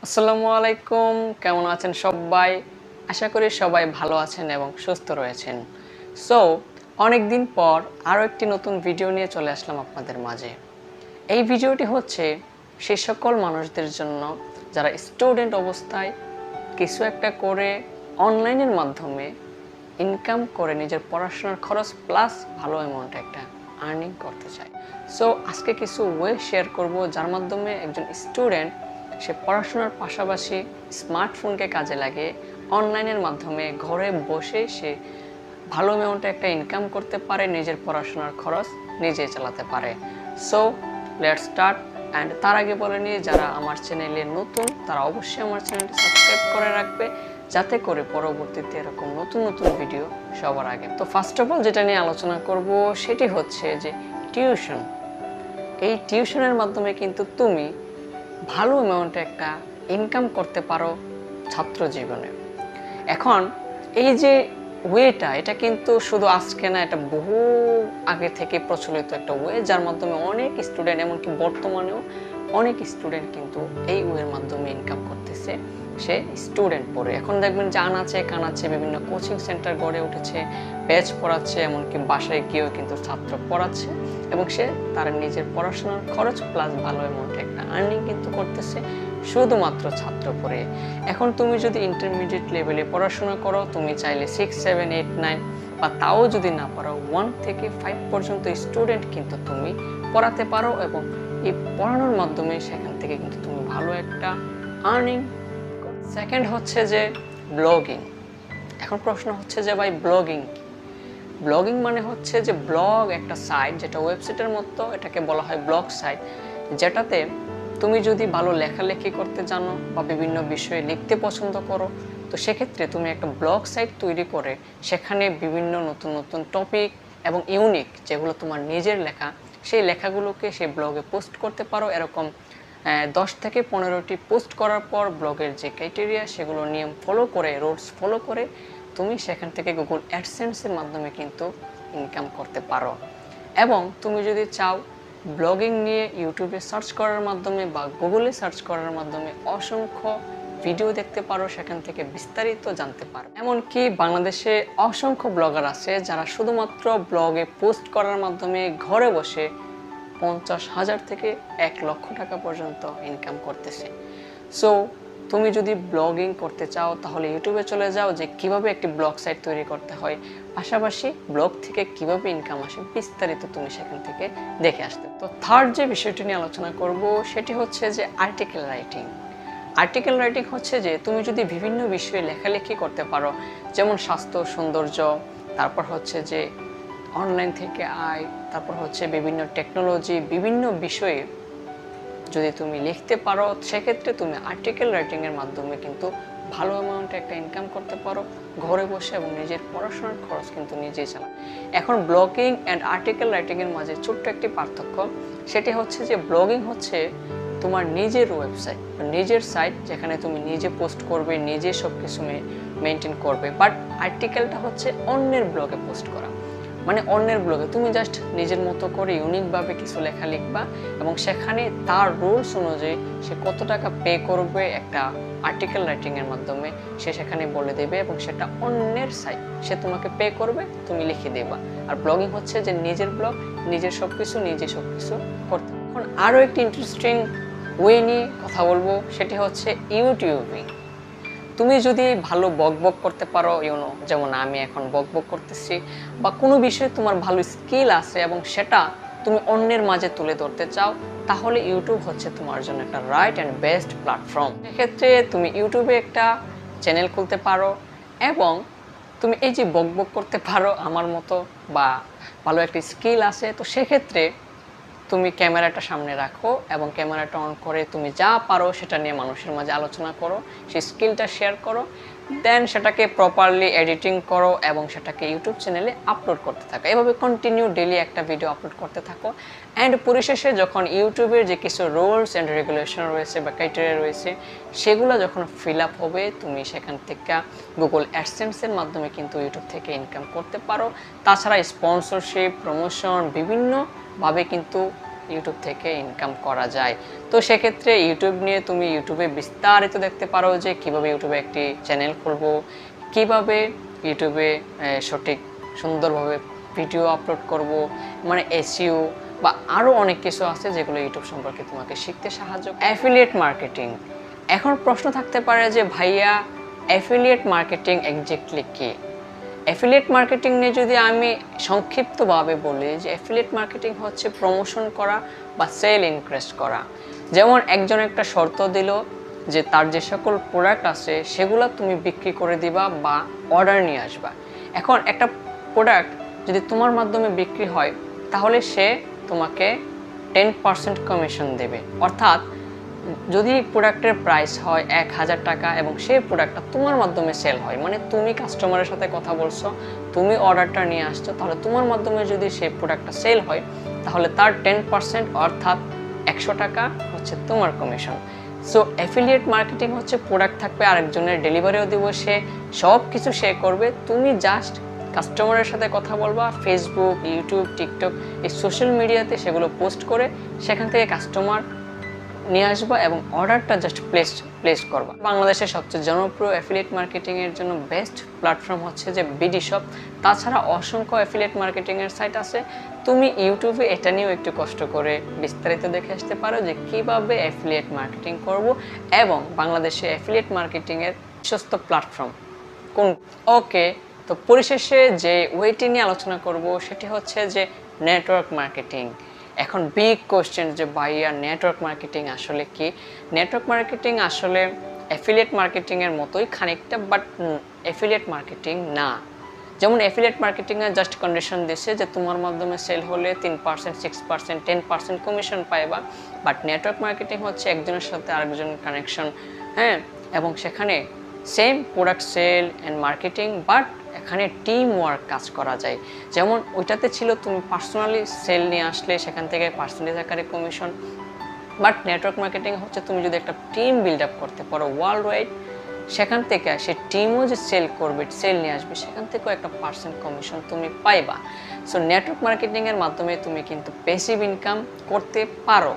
আসসালামু আলাইকুম, কেমন আছেন সবাই? আশা করি সবাই ভালো আছেন এবং সুস্থ রয়েছেন। সো অনেক দিন পর আরও একটি নতুন ভিডিও নিয়ে চলে আসলাম আপনাদের মাঝে। এই ভিডিওটি হচ্ছে সে সকল মানুষদের জন্য যারা স্টুডেন্ট অবস্থায় কিছু একটা করে অনলাইনের মাধ্যমে ইনকাম করে নিজের পড়াশোনার খরচ প্লাস ভালো অ্যামাউন্ট একটা আর্নিং করতে চায়। সো আজকে কিছু ওয়ে শেয়ার করব যার মাধ্যমে একজন স্টুডেন্ট সে পড়াশোনার পাশাপাশি স্মার্টফোনকে কাজে লাগিয়ে অনলাইনের মাধ্যমে ঘরে বসে সে ভালো অ্যামাউন্টে একটা ইনকাম করতে পারে, নিজের পড়াশোনার খরচ নিজেই চালাতে পারে। So let's start. অ্যান্ড তার আগে বলে নিয়ে যারা আমার চ্যানেলে নতুন তারা অবশ্যই আমার চ্যানেলটি সাবস্ক্রাইব করে রাখবে, যাতে করে পরবর্তীতে এরকম নতুন নতুন ভিডিও সবার আগে। তো ফার্স্ট অফ অল যেটা নিয়ে আলোচনা করব সেটি হচ্ছে যে টিউশন। এই টিউশনের মাধ্যমে কিন্তু তুমি ভালো অ্যামাউন্টে একটা ইনকাম করতে পারো ছাত্র জীবনে। এখন এই যে ওয়েটা, এটা কিন্তু শুধু আজকে না, এটা বহু আগে থেকে প্রচলিত একটা ওয়ে, যার মাধ্যমে অনেক স্টুডেন্ট, এমনকি বর্তমানেও অনেক স্টুডেন্ট কিন্তু এই ওয়ের মাধ্যমে ইনকাম করতেছে। সে স্টুডেন্ট পড়ে এখন দেখবেন যে আনাচে কানাচে বিভিন্ন কোচিং সেন্টার গড়ে উঠেছে, ব্যাচ পড়াচ্ছে, এমনকি বাসায় গিয়েও কিন্তু ছাত্র পড়াচ্ছে এবং সে তার নিজের পড়াশোনার খরচ প্লাস ভালো অ্যামাউন্টে একটা আর্নিং কিন্তু করতেছে শুধুমাত্র ছাত্র পড়ে। এখন তুমি যদি ইন্টারমিডিয়েট লেভেলে পড়াশোনা করো, তুমি চাইলে 6, 7, 8, 9 বা তাও যদি না পারো 1 থেকে 5 পর্যন্ত স্টুডেন্ট কিন্তু তুমি পড়াতে পারো এবং এই পড়ানোর মাধ্যমে সেখান থেকে কিন্তু তুমি ভালো একটা আর্নিং। সেকেন্ড হচ্ছে যে ব্লগিং। এখন প্রশ্ন হচ্ছে যে ভাই ব্লগিং কি? ব্লগিং মানে হচ্ছে যে ব্লগ একটা সাইট, যেটা ওয়েবসাইটের মতো, এটাকে বলা হয় ব্লগ সাইট, যেটাতে তুমি যদি ভালো লেখালেখি করতে জানো বা বিভিন্ন বিষয়ে লিখতে পছন্দ করো, তো সেক্ষেত্রে তুমি একটা ব্লগ সাইট তৈরি করে সেখানে বিভিন্ন নতুন নতুন টপিক এবং ইউনিক যেগুলো তোমার নিজের লেখা, সেই লেখাগুলোকে সেই ব্লগে পোস্ট করতে পারো। এরকম 10 থেকে 15টি পোস্ট করার পর ব্লগের যে ক্রাইটেরিয়া, সেগুলো নিয়ম ফলো করে, রুলস ফলো করে তুমি সেখান থেকে গুগল অ্যাডসেন্সের মাধ্যমে কিন্তু ইনকাম করতে পারো। এবং তুমি যদি চাও ব্লগিং নিয়ে ইউটিউবে সার্চ করার মাধ্যমে বা গুগলে সার্চ করার মাধ্যমে অসংখ্য ভিডিও দেখতে পারো, সেখান থেকে বিস্তারিত জানতে পারো। এমনকি বাংলাদেশে অসংখ্য ব্লগার আছে যারা শুধুমাত্র ব্লগে পোস্ট করার মাধ্যমে ঘরে বসে 50,000 থেকে 1 লক্ষ টাকা পর্যন্ত ইনকাম করতেছে। সো তুমি যদি ব্লগিং করতে চাও তাহলে ইউটিউবে চলে যাও, যে কিভাবে একটি ব্লগ সাইট তৈরি করতে হয়, পাশাপাশি ব্লগ থেকে কিভাবে ইনকাম আসে বিস্তারিত তুমি সেখান থেকে দেখে আসতে। তো থার্ড যে বিষয়টি নিয়ে আলোচনা করব সেটি হচ্ছে যে আর্টিকেল রাইটিং। আর্টিকেল রাইটিং হচ্ছে যে তুমি যদি বিভিন্ন বিষয়ে লেখালেখি করতে পারো, যেমন স্বাস্থ্য, সৌন্দর্য, তারপর হচ্ছে যে অনলাইন থেকে আয়, তারপর হচ্ছে বিভিন্ন টেকনোলজি, বিভিন্ন বিষয়ে যদি তুমি লিখতে পারো, সেক্ষেত্রে তুমি আর্টিকেল রাইটিংয়ের মাধ্যমে কিন্তু ভালো অ্যামাউন্টে একটা ইনকাম করতে পারো ঘরে বসে এবং নিজের পড়াশোনার খরচ কিন্তু নিজেই চালাও। এখন ব্লগিং অ্যান্ড আর্টিকেল রাইটিংয়ের মাঝে ছোট্ট একটি পার্থক্য, সেটি হচ্ছে যে ব্লগিং হচ্ছে তোমার নিজের ওয়েবসাইট, নিজের সাইট, যেখানে তুমি নিজে পোস্ট করবে, নিজে সব কিছু মেনটেন করবে। বাট আর্টিকেলটা হচ্ছে অন্যের ব্লগে পোস্ট করা, মানে অন্যের ব্লগে তুমি জাস্ট নিজের মতো করে ইউনিকভাবে কিছু লেখা লিখবা এবং সেখানে তার রুলস অনুযায়ী সে কত টাকা পে করবে একটা আর্টিকেল রাইটিংয়ের মাধ্যমে সে সেখানে বলে দেবে এবং সেটা অন্যের সাইট, সে তোমাকে পে করবে, তুমি লিখে দেবা। আর ব্লগিং হচ্ছে যে নিজের ব্লগ, নিজের সব কিছু নিজে সব কিছু করতে। এখন আরও একটি ইন্টারেস্টিং ওয়ে নিয়ে কথা বলবো, সেটি হচ্ছে ইউটিউবিং। তুমি যদি ভালো বকবক করতে পারো, যেমন আমি এখন বকবক করতেছি, বা কোনো বিষয়ে তোমার ভালো স্কিল আছে এবং সেটা তুমি অন্যের মাঝে তুলে ধরতে চাও, তাহলে ইউটিউব হচ্ছে তোমার জন্য একটা রাইট অ্যান্ড বেস্ট প্ল্যাটফর্ম। সেক্ষেত্রে তুমি ইউটিউবে একটা চ্যানেল খুলতে পারো এবং তুমি এই যে বকবক করতে পারো আমার মতো, বা ভালো একটা স্কিল আছে, তো সেক্ষেত্রে তুমি ক্যামেরাটা সামনে রাখো এবং ক্যামেরাটা অন করে তুমি যা পারো সেটা নিয়ে মানুষের মাঝে আলোচনা করো, সেই স্কিলটা শেয়ার করো, দেন সেটাকে প্রপারলি এডিটিং করো এবং সেটাকে ইউটিউব চ্যানেলে আপলোড করতে থাকো। এভাবে কন্টিনিউ ডেইলি একটা ভিডিও আপলোড করতে থাকো। অ্যান্ড পরিশেষে যখন ইউটিউবের যে কিছু রুলস অ্যান্ড রেগুলেশন রয়েছে বা ক্রাইটেরিয়া রয়েছে, সেগুলো যখন ফিল আপ হবে, তুমি সেখান থেকে গুগল অ্যাডসেন্সের মাধ্যমে কিন্তু ইউটিউব থেকে ইনকাম করতে পারো। তাছাড়া স্পন্সরশিপ, প্রমোশন, বিভিন্নভাবে কিন্তু ইউটিউব থেকে ইনকাম করা যায়। তো সেক্ষেত্রে ইউটিউব নিয়ে তুমি ইউটিউবে বিস্তারিত দেখতে পারো যে কীভাবে ইউটিউবে একটি চ্যানেল খুলবো, কীভাবে ইউটিউবে সঠিক সুন্দরভাবে ভিডিও আপলোড করব, মানে এসইও বা আরও অনেক কিছু আছে যেগুলো ইউটিউব সম্পর্কে তোমাকে শিখতে সাহায্য। অ্যাফিলিয়েট মার্কেটিং, এখন প্রশ্ন থাকতে পারে যে ভাইয়া অ্যাফিলিয়েট মার্কেটিং এক্স্যাক্টলি কী? অ্যাফিলিয়েট মার্কেটিং নিয়ে যদি আমি সংক্ষিপ্তভাবে বলি যে অ্যাফিলিয়েট মার্কেটিং হচ্ছে প্রমোশন করা বা সেল ইনক্রিজ করা। যেমন একজন একটা শর্ত দিল যে তার যে সকল প্রোডাক্ট আছে সেগুলো তুমি বিক্রি করে দিবা বা অর্ডার নিয়ে আসবা। এখন একটা প্রোডাক্ট যদি তোমার মাধ্যমে বিক্রি হয় তাহলে সে তোমাকে 10% কমিশন দেবে। অর্থাৎ যদি প্রোডাক্টের প্রাইস হয় 1000 টাকা এবং সেই প্রোডাক্টটা তোমার মাধ্যমে সেল হয়, মানে তুমি কাস্টমারের সাথে কথা বলছো, তুমি অর্ডারটা নিয়ে আসছো, তাহলে তোমার মাধ্যমে যদি সেই প্রোডাক্টটা সেল হয় তাহলে তার 10% অর্থাৎ 100 টাকা হচ্ছে তোমার কমিশন। সো অ্যাফিলিয়েট মার্কেটিং হচ্ছে প্রোডাক্ট থাকবে, আরেকজনের ডেলিভারিও দিব, সে সব কিছু সে করবে, তুমি জাস্ট কাস্টমারের সাথে কথা বলবা, ফেসবুক, ইউটিউব, টিকটক এই সোশ্যাল মিডিয়াতে সেগুলো পোস্ট করে সেখান থেকে কাস্টমার নিয়ে আসবা এবং অর্ডারটা জাস্ট প্লেস করবা। বাংলাদেশের সবচেয়ে জনপ্রিয় অ্যাফিলিয়েট মার্কেটিংয়ের জন্য বেস্ট প্ল্যাটফর্ম হচ্ছে যে বিডি শপ। তাছাড়া অসংখ্য অ্যাফিলিয়েট মার্কেটিংয়ের সাইট আছে, তুমি ইউটিউবে এটা নিয়েও একটু কষ্ট করে বিস্তারিত দেখে আসতে পারো যে কীভাবে অ্যাফিলিয়েট মার্কেটিং করব এবং বাংলাদেশে অ্যাফিলিয়েট মার্কেটিংয়ের বিশ্বস্ত প্ল্যাটফর্ম কোন। ওকে, তো পরিশেষে যে ওয়েটি নিয়ে আলোচনা করব সেটি হচ্ছে যে নেটওয়ার্ক মার্কেটিং। এখন বিগ কোশ্চেন যে ভাইয়া নেটওয়ার্ক মার্কেটিং আসলে কি? নেটওয়ার্ক মার্কেটিং আসলে অ্যাফিলিয়েট মার্কেটিংয়ের মতোই খানিকটা, বাট অ্যাফিলিয়েট মার্কেটিং না। যেমন অ্যাফিলিয়েট মার্কেটিংয়ে জাস্ট কন্ডিশন দিচ্ছে যে তোমার মাধ্যমে সেল হলে 3%, 6%, 10% কমিশন পাইবা। বাট নেটওয়ার্ক মার্কেটিং হচ্ছে একজনের সাথে আরেকজন কানেকশন, হ্যাঁ, এবং সেখানে same product sell and marketing, but এখানে টিম ওয়ার্ক কাজ করা যায়। যেমন ওইটাতে ছিল তুমি পার্সোনালি সেল নিয়ে আসলে সেখান থেকে পার্সেন্টেজ আকারে কমিশন, বাট নেটওয়ার্ক মার্কেটিং হচ্ছে তুমি যদি একটা টিম বিল্ড আপ করতে পারো ওয়ার্ল্ড ওয়াইড, সেখান থেকে সে টিমও যে সেল করবে, সেল নিয়ে আসবে, সেখান থেকেও একটা পার্সেন্ট কমিশন তুমি পাইবা। সো নেটওয়ার্ক মার্কেটিংয়ের মাধ্যমে তুমি কিন্তু প্যাসিভ ইনকাম করতে পারো,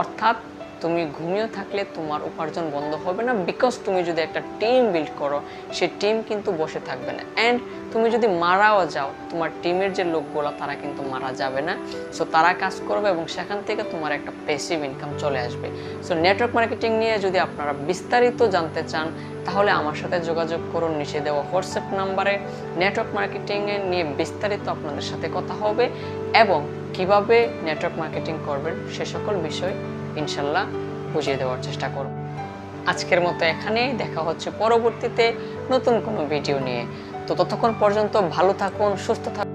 অর্থাৎ তুমি ঘুমিয়ে থাকলে তোমার উপার্জন বন্ধ হবে না, বিকজ তুমি যদি একটা টিম বিল্ড করো সেই টিম কিন্তু বসে থাকবে না। অ্যান্ড তুমি যদি মারাও যাও তোমার টিমের যে লোকগুলো তারা কিন্তু মারা যাবে না, সো তারা কাজ করবে এবং সেখান থেকে তোমার একটা প্যাসিভ ইনকাম চলে আসবে। সো নেটওয়ার্ক মার্কেটিং নিয়ে যদি আপনারা বিস্তারিত জানতে চান তাহলে আমার সাথে যোগাযোগ করুন নিচে দেওয়া হোয়াটসঅ্যাপ নাম্বারে। নেটওয়ার্ক মার্কেটিংয়ে নিয়ে বিস্তারিত আপনাদের সাথে কথা হবে এবং কিভাবে নেটওয়ার্ক মার্কেটিং করবেন সে সকল বিষয় ইনশাল্লাহ বুঝিয়ে দেওয়ার চেষ্টা করব। আজকের মতো এখানেই, দেখা হচ্ছে পরবর্তীতে নতুন কোনো ভিডিও নিয়ে। তো ততক্ষণ পর্যন্ত ভালো থাকুন, সুস্থ থাকুন।